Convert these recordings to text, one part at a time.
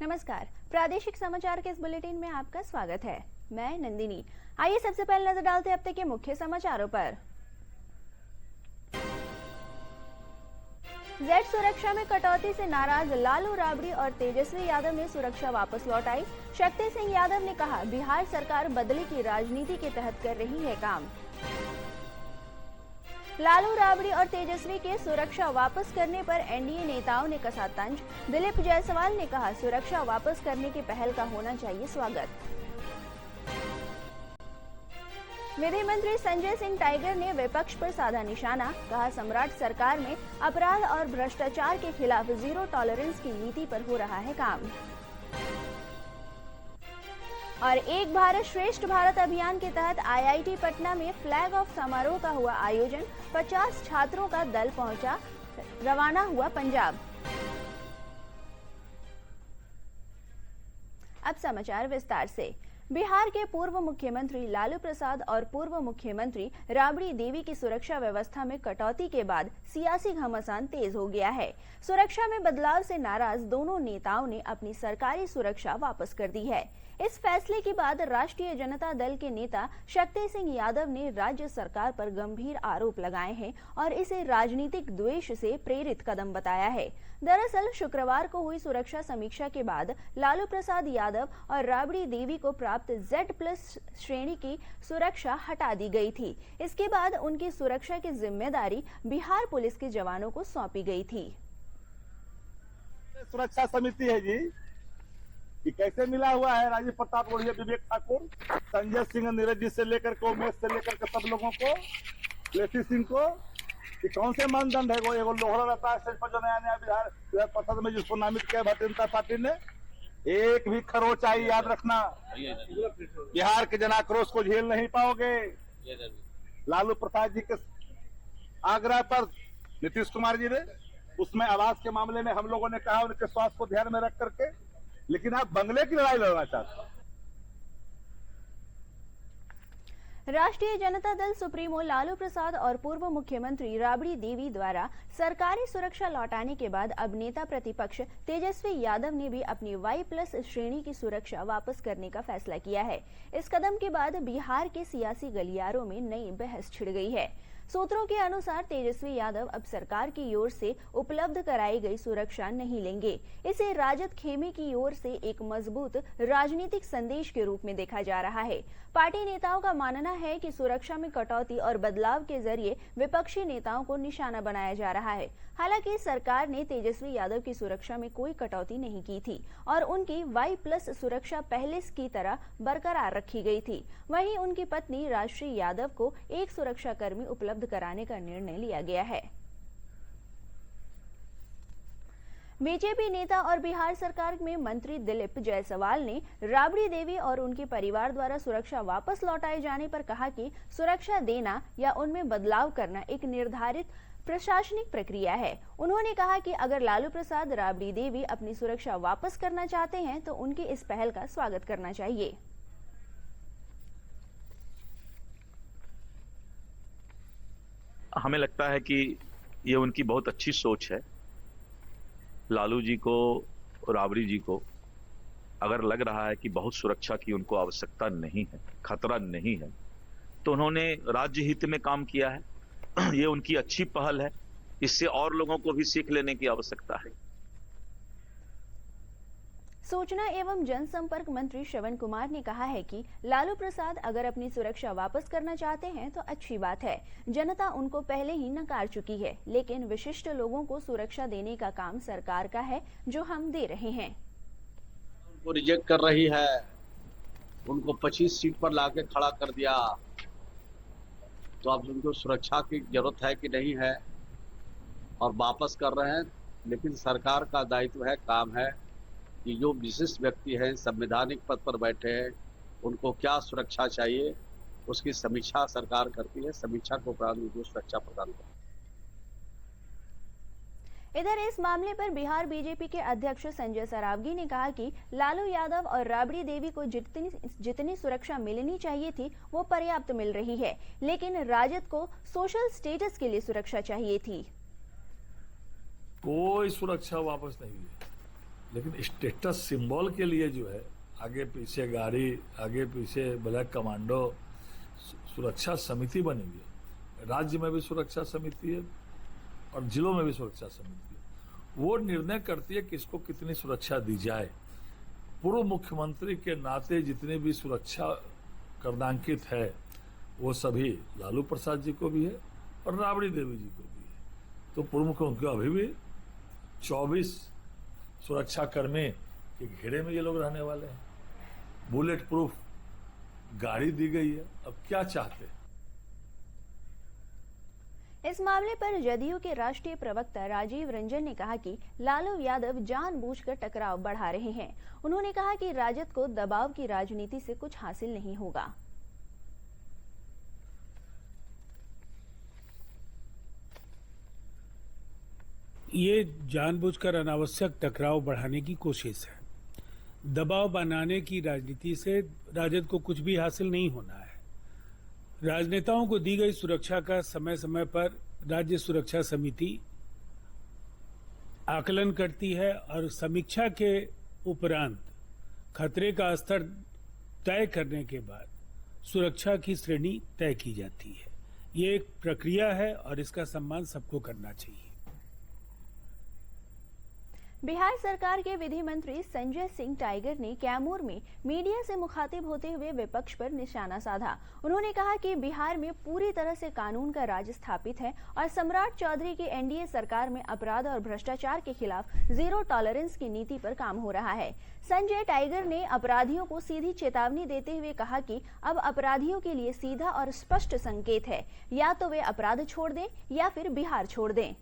नमस्कार, प्रादेशिक समाचार के इस बुलेटिन में आपका स्वागत है। मैं नंदिनी। आइए सबसे पहले नजर डालते हैं अब तक के मुख्य समाचारों पर। जेड सुरक्षा में कटौती से नाराज लालू राबड़ी और तेजस्वी यादव ने सुरक्षा वापस लौटाई। शक्ति सिंह यादव ने कहा, बिहार सरकार बदले की राजनीति के तहत कर रही है काम। लालू राबड़ी और तेजस्वी के सुरक्षा वापस करने पर एनडीए नेताओं ने कसा तंज। दिलीप जायसवाल ने कहा, सुरक्षा वापस करने की पहल का होना चाहिए स्वागत। विधि मंत्री संजय सिंह टाइगर ने विपक्ष पर साधा निशाना। कहा, सम्राट सरकार में अपराध और भ्रष्टाचार के खिलाफ जीरो टॉलरेंस की नीति पर हो रहा है काम। और एक भारत श्रेष्ठ भारत अभियान के तहत आईआईटी पटना में फ्लैग ऑफ समारोह का हुआ आयोजन। 50 छात्रों का दल पहुंचा, रवाना हुआ पंजाब। अब समाचार विस्तार से। बिहार के पूर्व मुख्यमंत्री लालू प्रसाद और पूर्व मुख्यमंत्री राबड़ी देवी की सुरक्षा व्यवस्था में कटौती के बाद सियासी घमासान तेज हो गया है। सुरक्षा में बदलाव से नाराज दोनों नेताओं ने अपनी सरकारी सुरक्षा वापस कर दी है। इस फैसले के बाद राष्ट्रीय जनता दल के नेता शक्ति सिंह यादव ने राज्य सरकार पर गंभीर आरोप लगाए हैं और इसे राजनीतिक द्वेष से प्रेरित कदम बताया है। दरअसल शुक्रवार को हुई सुरक्षा समीक्षा के बाद लालू प्रसाद यादव और राबड़ी देवी को प्राप्त Z+ श्रेणी की सुरक्षा हटा दी गई थी। इसके बाद उनकी सुरक्षा की जिम्मेदारी बिहार पुलिस के जवानों को सौंपी गई थी। सुरक्षा समिति है जी, कि कैसे मिला हुआ है राजीव प्रताप रूढ़िया, विवेक ठाकुर, संजय सिंह, नीरज जी से लेकर के उमेश से लेकर के सब लोगों को, लेसी सिंह को, कि कौन से मानदंड है? वो लोहरा रहता है स्टेज पर जो नया नया बिहार परिषद में जिसको नामित किया भारतीय जनता पार्टी ने, एक भी खरोच आई, याद रखना, बिहार के जनाक्रोश को झेल नहीं पाओगे। लालू प्रसाद जी के आग्रह पर नीतीश कुमार जी ने उसमें आवास के मामले में हम लोगों ने कहा उनके स्वास्थ्य को ध्यान में रख करके, लेकिन आप बंगले की लड़ाई लड़ना चाहते हैं। राष्ट्रीय जनता दल सुप्रीमो लालू प्रसाद और पूर्व मुख्यमंत्री राबड़ी देवी द्वारा सरकारी सुरक्षा लौटाने के बाद अब नेता प्रतिपक्ष तेजस्वी यादव ने भी अपनी Y+ श्रेणी की सुरक्षा वापस करने का फैसला किया है। इस कदम के बाद बिहार के सियासी गलियारों में नई बहस छिड़ गई है। सूत्रों के अनुसार तेजस्वी यादव अब सरकार की ओर से उपलब्ध कराई गई सुरक्षा नहीं लेंगे। इसे राजद खेमे की ओर से एक मजबूत राजनीतिक संदेश के रूप में देखा जा रहा है। पार्टी नेताओं का मानना है कि सुरक्षा में कटौती और बदलाव के जरिए विपक्षी नेताओं को निशाना बनाया जा रहा है। हालांकि सरकार ने तेजस्वी यादव की सुरक्षा में कोई कटौती नहीं की थी और उनकी Y+ सुरक्षा पहले की तरह बरकरार रखी गई थी। वहीं उनकी पत्नी राजश्री यादव को एक सुरक्षाकर्मी उपलब्ध कराने का निर्णय लिया गया है। बीजेपी नेता और बिहार सरकार में मंत्री दिलीप जायसवाल ने राबड़ी देवी और उनके परिवार द्वारा सुरक्षा वापस लौटाए जाने पर कहा कि सुरक्षा देना या उनमें बदलाव करना एक निर्धारित प्रशासनिक प्रक्रिया है। उन्होंने कहा कि अगर लालू प्रसाद राबड़ी देवी अपनी सुरक्षा वापस करना चाहते हैं तो उनकी इस पहल का स्वागत करना चाहिए। हमें लगता है कि ये उनकी बहुत अच्छी सोच है। लालू जी को, राबड़ी जी को अगर लग रहा है कि बहुत सुरक्षा की उनको आवश्यकता नहीं है, खतरा नहीं है, तो उन्होंने राज्य हित में काम किया है। ये उनकी अच्छी पहल है। इससे और लोगों को भी सीख लेने की आवश्यकता है। सूचना एवं जनसंपर्क मंत्री श्रवण कुमार ने कहा है कि लालू प्रसाद अगर अपनी सुरक्षा वापस करना चाहते हैं तो अच्छी बात है। जनता उनको पहले ही नकार चुकी है, लेकिन विशिष्ट लोगों को सुरक्षा देने का काम सरकार का है, जो हम दे रहे हैं। उनको रिजेक्ट कर रही है, उनको 25 सीट पर लाके खड़ा कर दिया, तो अब उनको सुरक्षा की जरूरत है कि नहीं है, और वापस कर रहे हैं। लेकिन सरकार का दायित्व है, काम है कि जो विशिष्ट व्यक्ति हैं, संवैधानिक पद पर बैठे हैं, उनको क्या सुरक्षा चाहिए उसकी समीक्षा सरकार करती है। समीक्षा के उपरांत उनको सुरक्षा प्रदान करती है। इधर इस मामले पर बिहार बीजेपी के अध्यक्ष संजय सरावगी ने कहा कि लालू यादव और राबड़ी देवी को जितनी सुरक्षा मिलनी चाहिए थी वो पर्याप्त मिल रही है, लेकिन राजद को सोशल स्टेटस के लिए सुरक्षा चाहिए थी। कोई सुरक्षा वापस नहीं है। लेकिन स्टेटस सिंबल के लिए जो है आगे पीछे गाड़ी, आगे पीछे ब्लैक कमांडो, सुरक्षा समिति बनी हुई है। राज्य में भी सुरक्षा समिति है और जिलों में भी सुरक्षा समिति है। वो निर्णय करती है कि इसको कितनी सुरक्षा दी जाए। पूर्व मुख्यमंत्री के नाते जितनी भी सुरक्षा कर्णांकित है वो सभी लालू प्रसाद जी को भी है और राबड़ी देवी जी को भी है। तो पूर्व मुख्यमंत्री अभी भी 24 सुरक्षा कर्मी के घेरे में ये लोग रहने वाले हैं। बुलेट प्रूफ गाड़ी दी गई है। अब क्या चाहते हैं? इस मामले पर जदयू के राष्ट्रीय प्रवक्ता राजीव रंजन ने कहा कि लालू यादव जानबूझकर टकराव बढ़ा रहे हैं। उन्होंने कहा कि राजद को दबाव की राजनीति से कुछ हासिल नहीं होगा। ये जानबूझकर अनावश्यक टकराव बढ़ाने की कोशिश है। दबाव बनाने की राजनीति से राजद को कुछ भी हासिल नहीं होना है। राजनेताओं को दी गई सुरक्षा का समय समय पर राज्य सुरक्षा समिति आकलन करती है और समीक्षा के उपरांत खतरे का स्तर तय करने के बाद सुरक्षा की श्रेणी तय की जाती है। ये एक प्रक्रिया है और इसका सम्मान सबको करना चाहिए। बिहार सरकार के विधि मंत्री संजय सिंह टाइगर ने कैमूर में मीडिया से मुखातिब होते हुए विपक्ष पर निशाना साधा। उन्होंने कहा कि बिहार में पूरी तरह से कानून का राज स्थापित है और सम्राट चौधरी की एनडीए सरकार में अपराध और भ्रष्टाचार के खिलाफ जीरो टॉलरेंस की नीति पर काम हो रहा है। संजय टाइगर ने अपराधियों को सीधी चेतावनी देते हुए कहा कि अब अपराधियों के लिए सीधा और स्पष्ट संकेत है, या तो वे अपराध छोड़ दें या फिर बिहार छोड़ दें।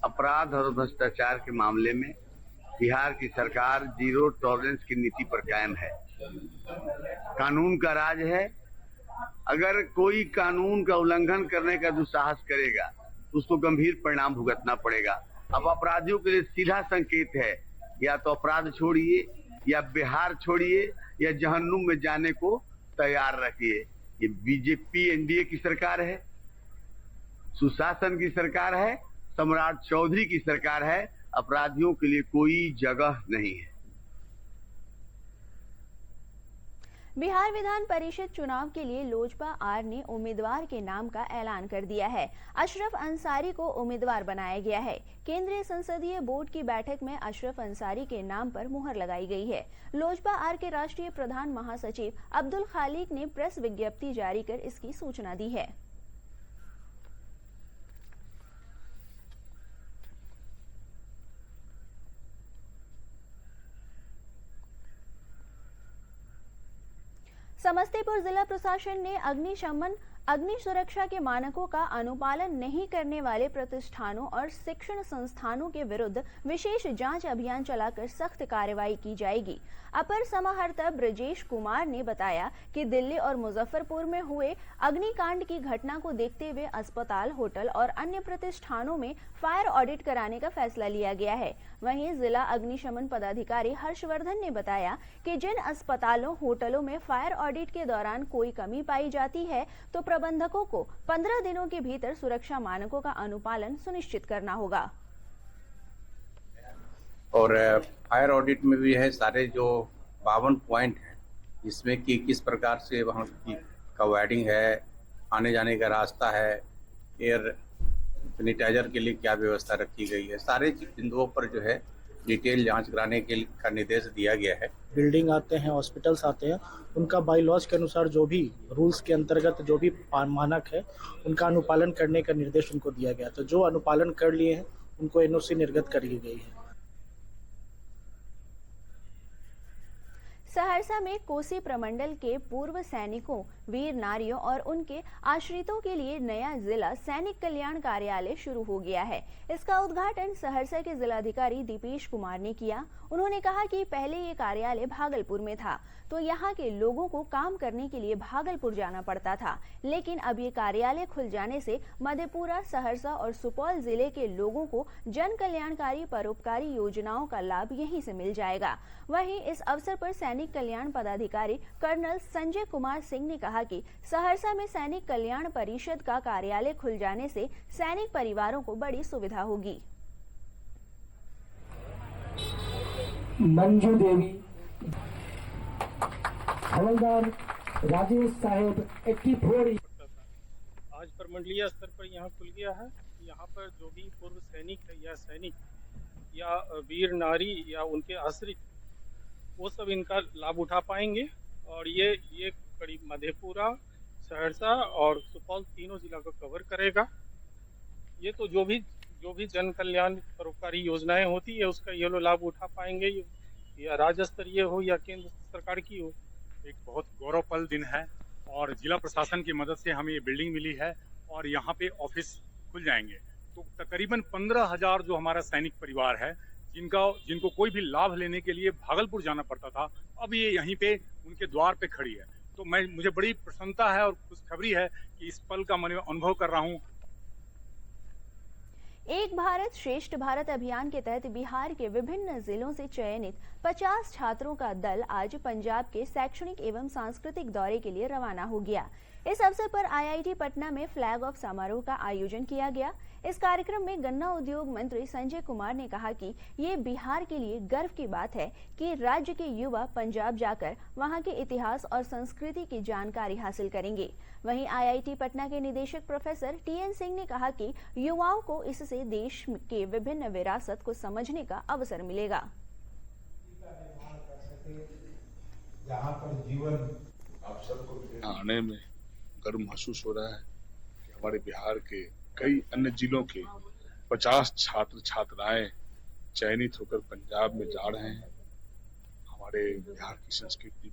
अपराध और भ्रष्टाचार के मामले में बिहार की सरकार जीरो टॉलरेंस की नीति पर कायम है। कानून का राज है। अगर कोई कानून का उल्लंघन करने का दुस्साहस करेगा उसको गंभीर परिणाम भुगतना पड़ेगा। अब अपराधियों के लिए सीधा संकेत है, या तो अपराध छोड़िए या बिहार छोड़िए या जहन्नुम में जाने को तैयार रखिए। ये बीजेपी एनडीए की सरकार है, सुशासन की सरकार है, सम्राट चौधरी की सरकार है। अपराधियों के लिए कोई जगह नहीं है। बिहार विधान परिषद चुनाव के लिए लोजपा आर ने उम्मीदवार के नाम का ऐलान कर दिया है। अशरफ अंसारी को उम्मीदवार बनाया गया है। केंद्रीय संसदीय बोर्ड की बैठक में अशरफ अंसारी के नाम पर मुहर लगाई गई है। लोजपा आर के राष्ट्रीय प्रधान महासचिव अब्दुल खालिक ने प्रेस विज्ञप्ति जारी कर इसकी सूचना दी है। समस्तीपुर जिला प्रशासन ने अग्नि सुरक्षा के मानकों का अनुपालन नहीं करने वाले प्रतिष्ठानों और शिक्षण संस्थानों के विरुद्ध विशेष जांच अभियान चलाकर सख्त कार्रवाई की जाएगी। अपर समाहर्ता ब्रजेश कुमार ने बताया कि दिल्ली और मुजफ्फरपुर में हुए अग्निकांड की घटना को देखते हुए अस्पताल, होटल और अन्य प्रतिष्ठानों में फायर ऑडिट कराने का फैसला लिया गया है। वहीं जिला अग्निशमन पदाधिकारी हर्षवर्धन ने बताया कि जिन अस्पतालों, होटलों में फायर ऑडिट के दौरान कोई कमी पाई जाती है तो प्रबंधकों को 15 दिनों के भीतर सुरक्षा मानकों का अनुपालन सुनिश्चित करना होगा। और फायर ऑडिट में भी है सारे जो 52 पॉइंट हैं, जिसमें कि किस प्रकार से वहाँ की का वायरिंग है, आने जाने का रास्ता है, एयर सैनिटाइजर के लिए क्या व्यवस्था रखी गई है, सारे बिंदुओं पर जो है डिटेल जांच कराने के का निर्देश दिया गया है। बिल्डिंग आते हैं, हॉस्पिटल्स आते हैं, उनका बाई लॉज के अनुसार जो भी रूल्स के अंतर्गत जो भी मानक है उनका अनुपालन करने का निर्देश उनको दिया गया। तो जो अनुपालन कर लिए हैं उनको एनओसी निर्गत कर ली गई है। सहरसा में कोसी प्रमंडल के पूर्व सैनिकों, वीर नारियों और उनके आश्रितों के लिए नया जिला सैनिक कल्याण कार्यालय शुरू हो गया है। इसका उद्घाटन सहरसा के जिलाधिकारी दीपेश कुमार ने किया। उन्होंने कहा कि पहले ये कार्यालय भागलपुर में था तो यहाँ के लोगों को काम करने के लिए भागलपुर जाना पड़ता था, लेकिन अब ये कार्यालय खुल जाने से मधेपुरा, सहरसा और सुपौल जिले के लोगों को जन कल्याणकारी परोपकारी योजनाओं का लाभ यहीं से मिल जाएगा। वहीं इस अवसर पर सैनिक सैनिक कल्याण पदाधिकारी कर्नल संजय कुमार सिंह ने कहा कि सहरसा में सैनिक कल्याण परिषद का कार्यालय खुल जाने से सैनिक परिवारों को बड़ी सुविधा होगी। मंजू देवी, हवलदार राजेश साहेब 84। आज प्रमंडलीय स्तर पर यहाँ खुल गया है। यहाँ पर जो भी पूर्व सैनिक है या वीर नारी या उनके आश्रित, वो सब इनका लाभ उठा पाएंगे। और ये करीब मधेपुरा, सहरसा और सुपौल तीनों जिला को कवर करेगा। ये तो जो भी जन कल्याण परोपकारी योजनाएं होती है उसका ये लोग लाभ उठा पाएंगे, या राज्य स्तरीय हो या केंद्र सरकार की हो। एक बहुत गौरवपल दिन है और जिला प्रशासन की मदद से हमें ये बिल्डिंग मिली है और यहाँ पे ऑफिस खुल जाएंगे। तो तकरीबन 15,000 जो हमारा सैनिक परिवार है जिनको कोई भी लाभ लेने के लिए भागलपुर जाना पड़ता था, अब ये यहीं पे उनके द्वार पे खड़ी है। तो मुझे बड़ी प्रसन्नता है और खुशखबरी है कि इस पल का मैं अनुभव कर रहा हूँ। एक भारत श्रेष्ठ भारत अभियान के तहत बिहार के विभिन्न जिलों से चयनित 50 छात्रों का दल आज पंजाब के शैक्षणिक एवं सांस्कृतिक दौरे के लिए रवाना हो गया। इस अवसर पर आईआईटी पटना में फ्लैग ऑफ समारोह का आयोजन किया गया। इस कार्यक्रम में गन्ना उद्योग मंत्री संजय कुमार ने कहा कि ये बिहार के लिए गर्व की बात है कि राज्य के युवा पंजाब जाकर वहां के इतिहास और संस्कृति की जानकारी हासिल करेंगे। वहीं आईआईटी पटना के निदेशक प्रोफेसर टीएन सिंह ने कहा कि युवाओं को इससे देश के विभिन्न विरासत को समझने का अवसर मिलेगा। जहाँ पर जीवन आप सबको आने में गर्व महसूस हो रहा है कि हमारे बिहार के कई अन्य जिलों के 50 छात्र छात्राएं चयनित होकर पंजाब में जा रहे हैं। हमारे बिहार की संस्कृति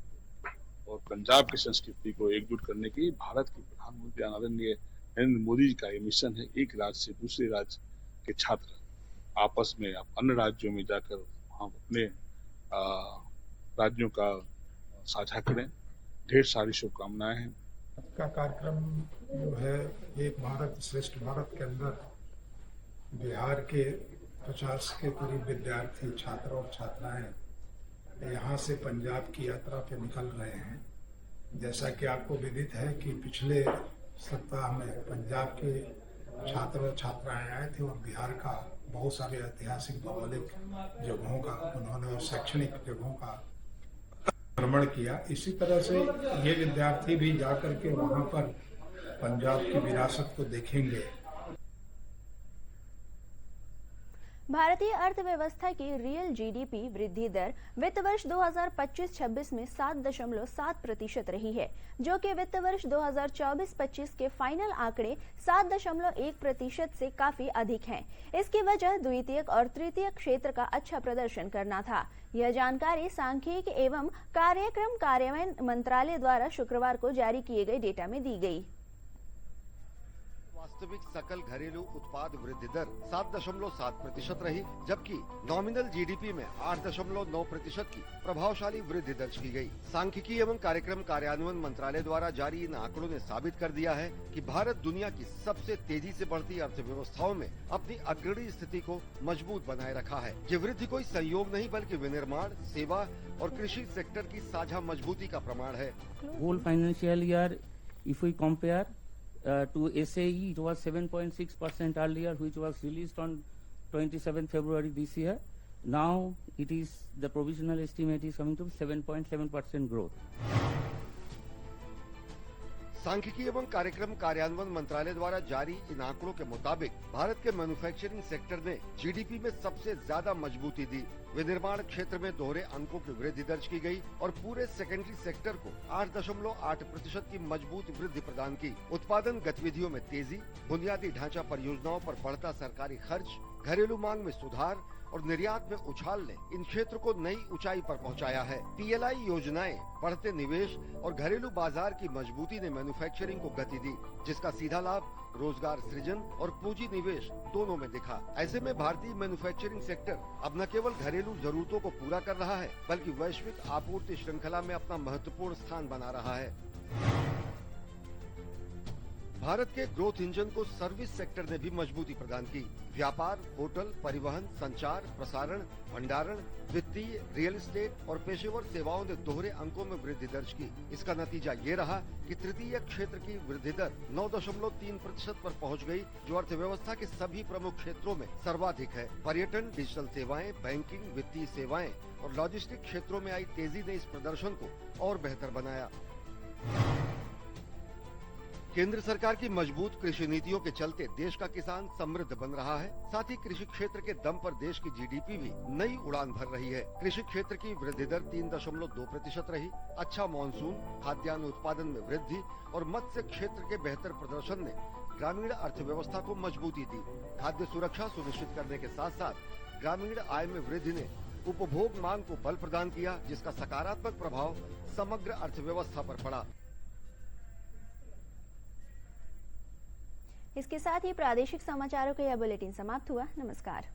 और पंजाब की संस्कृति को एकजुट करने की भारत के प्रधानमंत्री आदरणीय नरेंद्र मोदी जी का ये मिशन है। एक राज्य से दूसरे राज्य के छात्र आपस में अन्य राज्यों में जाकर वहाँ अपने राज्यों का साझा करें। ढेर सारी शुभकामनाएं हैं। का कार्यक्रम जो है एक भारत श्रेष्ठ भारत के अंदर बिहार के 50 के करीब विद्यार्थी छात्र और छात्राएं यहाँ से पंजाब की यात्रा पे निकल रहे हैं। जैसा कि आपको विदित है कि पिछले सप्ताह में पंजाब के छात्र और छात्राएं आए थे और बिहार का बहुत सारे ऐतिहासिक भौगोलिक जगहों का उन्होंने और शैक्षणिक जगहों का भ्रमण किया। इसी तरह से ये विद्यार्थी भी जाकर के वहाँ पर पंजाब की विरासत को देखेंगे। भारतीय अर्थव्यवस्था की रियल जीडीपी वृद्धि दर वित्त वर्ष 2025-26 में 7.7% रही है, जो कि वित्त वर्ष 2024-25 के फाइनल आंकड़े 7.1% से काफी अधिक हैं। इसकी वजह द्वितीयक और तृतीयक क्षेत्र का अच्छा प्रदर्शन करना था। यह जानकारी सांख्यिकी एवं कार्यक्रम कार्यान्वयन मंत्रालय द्वारा शुक्रवार को जारी किए गए डेटा में दी गई। वास्तविक सकल घरेलू उत्पाद वृद्धि दर 7.7% रही, जबकि नॉमिनल जीडीपी में 8.9% की प्रभावशाली वृद्धि दर्ज की गई। सांख्यिकी एवं कार्यक्रम कार्यान्वयन मंत्रालय द्वारा जारी इन आंकड़ों ने साबित कर दिया है कि भारत दुनिया की सबसे तेजी से बढ़ती अर्थव्यवस्थाओं में अपनी अग्रणी स्थिति को मजबूत बनाए रखा है। ये वृद्धि कोई संयोग नहीं बल्कि विनिर्माण, सेवा और कृषि सेक्टर की साझा मजबूती का प्रमाण है। Whole financial year, if we compare to SAE, it was 7.6% earlier, which was released on 27 February this year. Now it is, the provisional estimate is coming to 7.7% growth. सांख्यिकी एवं कार्यक्रम कार्यान्वयन मंत्रालय द्वारा जारी इन आंकड़ों के मुताबिक भारत के मैन्युफैक्चरिंग सेक्टर ने जीडीपी में सबसे ज्यादा मजबूती दी। विनिर्माण क्षेत्र में दोहरे अंकों की वृद्धि दर्ज की गई और पूरे सेकेंडरी सेक्टर को 8.8% की मजबूत वृद्धि प्रदान की। उत्पादन गतिविधियों में तेजी, बुनियादी ढांचा परियोजनाओं पर बढ़ता सरकारी खर्च, घरेलू मांग में सुधार और निर्यात में उछाल ने इन क्षेत्र को नई ऊंचाई पर पहुंचाया है। पीएलआई योजनाएं, बढ़ते निवेश और घरेलू बाजार की मजबूती ने मैन्युफैक्चरिंग को गति दी, जिसका सीधा लाभ रोजगार सृजन और पूंजी निवेश दोनों में दिखा। ऐसे में भारतीय मैन्युफैक्चरिंग सेक्टर अब न केवल घरेलू जरूरतों को पूरा कर रहा है, बल्कि वैश्विक आपूर्ति श्रृंखला में अपना महत्वपूर्ण स्थान बना रहा है। भारत के ग्रोथ इंजन को सर्विस सेक्टर ने भी मजबूती प्रदान की। व्यापार, होटल, परिवहन, संचार, प्रसारण, भंडारण, वित्तीय, रियल एस्टेट और पेशेवर सेवाओं ने दोहरे अंकों में वृद्धि दर्ज की। इसका नतीजा ये रहा कि तृतीय क्षेत्र की वृद्धि दर 9.3% पर पहुंच गई, जो अर्थव्यवस्था के सभी प्रमुख क्षेत्रों में सर्वाधिक है। पर्यटन, डिजिटल सेवाएं, बैंकिंग, वित्तीय सेवाएं और लॉजिस्टिक क्षेत्रों में आई तेजी ने इस प्रदर्शन को और बेहतर बनाया। केंद्र सरकार की मजबूत कृषि नीतियों के चलते देश का किसान समृद्ध बन रहा है। साथ ही कृषि क्षेत्र के दम पर देश की जीडीपी भी नई उड़ान भर रही है। कृषि क्षेत्र की वृद्धि दर 3.2% रही। अच्छा मानसून, खाद्यान्न उत्पादन में वृद्धि और मत्स्य क्षेत्र के बेहतर प्रदर्शन ने ग्रामीण अर्थव्यवस्था को मजबूती दी। खाद्य सुरक्षा सुनिश्चित करने के साथ साथ ग्रामीण आय में वृद्धि ने उपभोग मांग को बल प्रदान किया, जिसका सकारात्मक प्रभाव समग्र अर्थव्यवस्था पर पड़ा। इसके साथ ही प्रादेशिक समाचारों का यह बुलेटिन समाप्त हुआ। नमस्कार।